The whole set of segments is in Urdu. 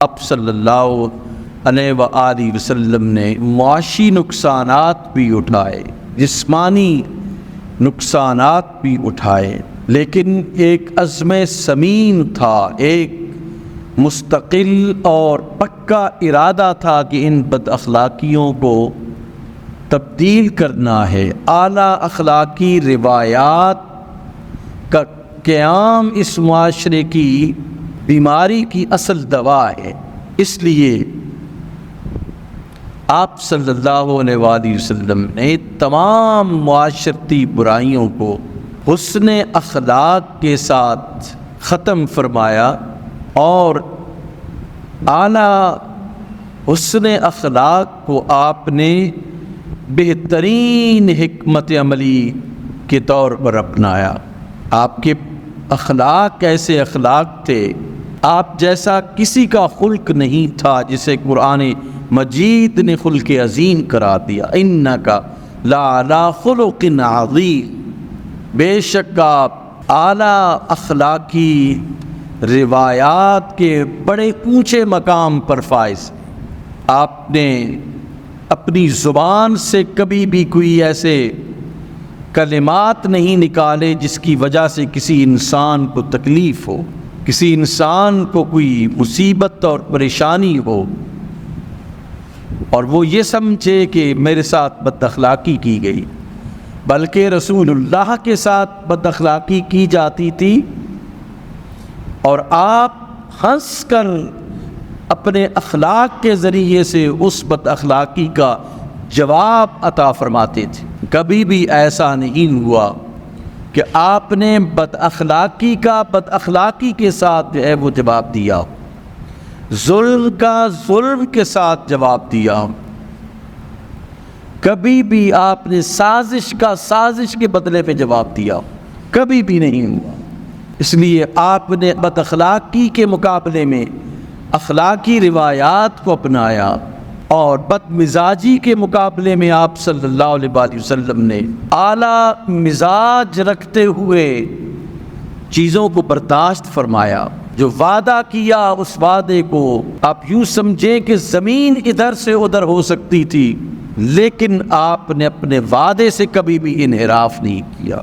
آپ صلی اللہ علیہ وآلہ وسلم نے معاشی نقصانات بھی اٹھائے، جسمانی نقصانات بھی اٹھائے، لیکن ایک عزم سمین تھا، ایک مستقل اور پکا ارادہ تھا کہ ان بد اخلاقیوں کو تبدیل کرنا ہے۔ اعلیٰ اخلاقی روایات کا قیام اس معاشرے کی بیماری کی اصل دوا ہے۔ اس لیے آپ صلی اللہ علیہ وآلہ وسلم نے تمام معاشرتی برائیوں کو حسن اخلاق کے ساتھ ختم فرمایا، اور اعلیٰ حسن اخلاق کو آپ نے بہترین حکمت عملی کے طور پر اپنایا۔ آپ کے اخلاق ایسے اخلاق تھے، آپ جیسا کسی کا خلق نہیں تھا جسے قرآن مجید نے خلق عظیم قرار دیا۔ اِنَّکَ لَعَلَىٰ خُلُقٍ عَظِیمٍ، بے شک آپ اعلیٰ اخلاقی روایات کے بڑے اونچے مقام پر فائز۔ آپ نے اپنی زبان سے کبھی بھی کوئی ایسے کلمات نہیں نکالے جس کی وجہ سے کسی انسان کو تکلیف ہو، کسی انسان کو کوئی مصیبت اور پریشانی ہو، اور وہ یہ سمجھے کہ میرے ساتھ بد اخلاقی کی گئی، بلکہ رسول اللہ کے ساتھ بد اخلاقی کی جاتی تھی، اور آپ ہنس کر اپنے اخلاق کے ذریعے سے اس بد اخلاقی کا جواب عطا فرماتے تھے۔ کبھی بھی ایسا نہیں ہوا کہ آپ نے بد اخلاقی کا بد اخلاقی کے ساتھ جو ہے وہ جواب دیا، ظلم کا ظلم کے ساتھ جواب دیا۔ کبھی بھی آپ نے سازش کا سازش کے بدلے پہ جواب دیا، کبھی بھی نہیں ہوا۔ اس لیے آپ نے بد اخلاقی کے مقابلے میں اخلاقی روایات کو اپنایا، اور بد مزاجی کے مقابلے میں آپ صلی اللہ علیہ وآلہ وسلم نے اعلیٰ مزاج رکھتے ہوئے چیزوں کو برداشت فرمایا۔ جو وعدہ کیا اس وعدے کو آپ یوں سمجھیں کہ زمین ادھر سے ادھر ہو سکتی تھی، لیکن آپ نے اپنے وعدے سے کبھی بھی انحراف نہیں کیا۔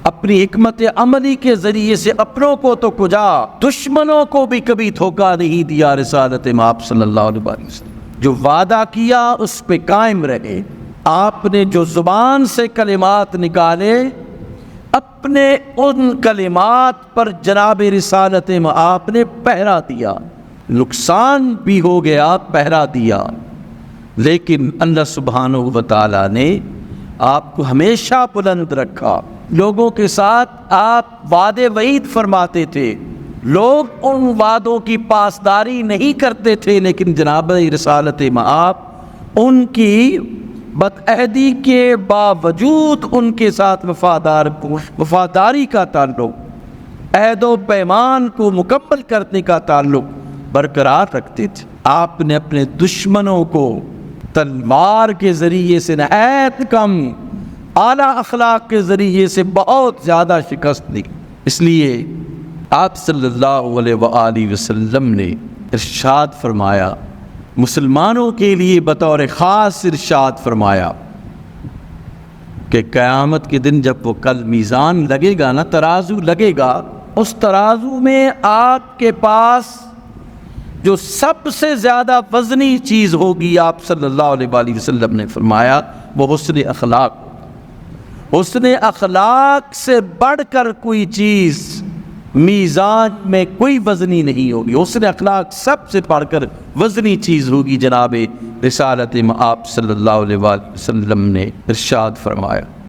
اپنی حکمت عملی کے ذریعے سے اپنوں کو تو کجا، دشمنوں کو بھی کبھی دھوکہ نہیں دیا۔ رسالت آپ صلی اللہ علیہ وسلم جو وعدہ کیا اس پہ قائم رہے۔ آپ نے جو زبان سے کلمات نکالے، اپنے ان کلمات پر جناب رسالت آپ نے پہرا دیا، نقصان بھی ہو گیا، پہرا دیا، لیکن اللہ سبحانہ و تعالیٰ نے آپ کو ہمیشہ بلند رکھا۔ لوگوں کے ساتھ آپ وعدے وعید فرماتے تھے، لوگ ان وعدوں کی پاسداری نہیں کرتے تھے، لیکن جناب رسالت آپ ان کی بدعہدی کے باوجود ان کے ساتھ وفاداری کا تعلق، عہد و پیمان کو مکمل کرنے کا تعلق برقرار رکھتے تھے۔ آپ نے اپنے دشمنوں کو تلوار کے ذریعے سے نہایت کم، اعلیٰ اخلاق کے ذریعے سے بہت زیادہ شکست دی۔ اس لیے آپ صلی اللہ علیہ وآلہ وسلم نے ارشاد فرمایا، مسلمانوں کے لیے بطور خاص ارشاد فرمایا کہ قیامت کے دن جب وہ کل میزان لگے گا نا، ترازو لگے گا، اس ترازو میں آپ کے پاس جو سب سے زیادہ وزنی چیز ہوگی، آپ صلی اللہ علیہ وآلہ وسلم نے فرمایا، وہ حسن اخلاق۔ حسن اخلاق سے بڑھ کر کوئی چیز میزان میں کوئی وزنی نہیں ہوگی، حسن اخلاق سب سے بڑھ کر وزنی چیز ہوگی۔ جناب رسالت آپ صلی اللہ علیہ وسلم نے ارشاد فرمایا۔